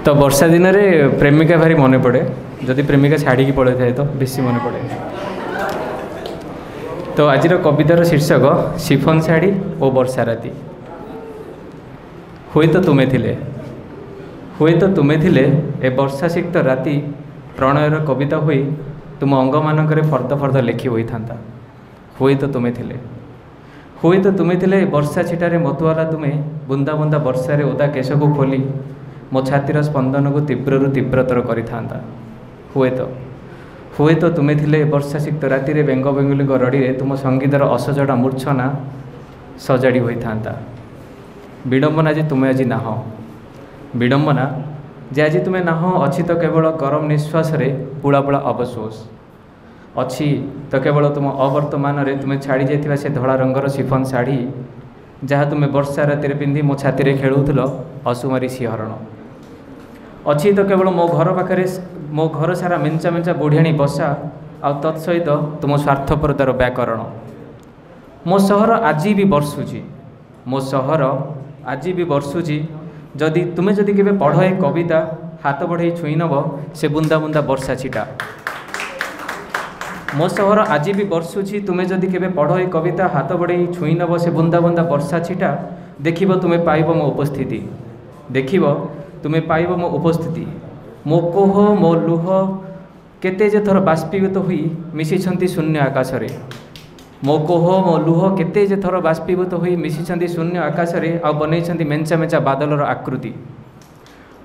तो वर्षा दिन में प्रेमिका भारी मन पड़े जदि प्रेमिका छाड़ी पड़े थाए तो बेसी मन पड़े। तो आज कवितार शीर्षक शिफन शाढ़ी और वर्षा राति। हुए तो तुम्हें थिले ए वर्षा सिक्त राति प्रणयर कविता हुई तुम अंग मानक फर्द फर्द लेखि होई थांता। हुए तो तुम्हें थिले वर्षा छिटारे मतुआला तुम्हें बुंदा बुंदा वर्षा ओदा केश को खोली मो छातीर स्पंदन को तीव्रु तीव्रतर करि थांता। हुए तो तुम्हें थिले वर्षा सिक्त राति रे बेंग बेंगुली रड़ी रे तुम संगीतर असजड़ा मूर्छना सजाड़ी होई थांता। विडंबना जे तुम्हें आज नाह विडंबना जे आज तुम्हें नाह अच्छी तो केवल गरम निश्वास रे पुला पुला अवशोष अच्छी तो केवल तुम अवर्तमान रे तुम्हें छाड़ी जाइथिबा से धड़ा रंगर शिफन शाढ़ी जहाँ तुम्हें वर्षा राति पिंधि मो छाती रे खेलुथिल असुमारी सिंहरण अच्छी तो केवल मो घर पाखे मो घर सारा मेंचा मेंचा बुढ़ियाणी बसा आ तत्सहित तुम स्वार्थपरतार व्याकरण मो सहर आज भी बर्षुची जदि तुम्हें जदि केबे पढ़ ए कविता हाथ बढ़े छुई नब से बुंदा बुंदा वर्षा छिटा। मो सहर आज भी बर्षुची तुम्हें जदि केबे पढ़ ए कविता हाथ बढ़े छुई नब से बुंदा बुंदा वर्षा छिटा। देखिब तुम्हें पाइब मो उपस्थिति मो कोह मो लुह केते जे थर बाष्पीभूत हुई मिशिछंती शून्य आकाश रे। मो कोह मो लुह केते जे थर बाष्पीभूत हुई मिशिछंती शून्य आकाश रे आ बनैछंती मेंचा मेंचा बादलर आकृति।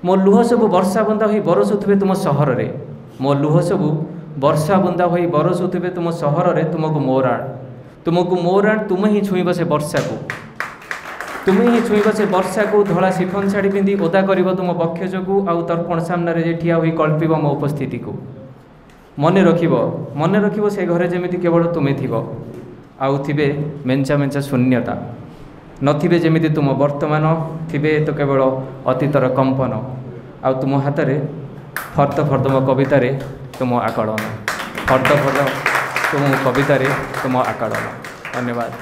मो लुह सब वर्षा बुंदा हुई बरसुथिबे तुम सहर रे। मो लुह सब वर्षा बुंदा हुई बरसुथिबे तुम सहर रे। तुमको मोराण तुम ही छुईब से वर्षा को धला शिफन शाढ़ी पिंधि ओदा कर तुम बक्ष जो आउ तर्पण सामने ठिया हुई कल्पिब मो उपस्थिति को। मन रखिब से घरे जमिति केवल तुम्हें थिब आउ थिबे मेंचा मेंचा शून्यता नथिबे जेमिति तुम वर्तमान थिबे तो केवल अतीतर कंपन आउ तुम हाथ रे फर्द फर्द मो कविता रे तुम आकलन फर्द फर्द तुम कविता रे तुम आकलन। धन्यवाद।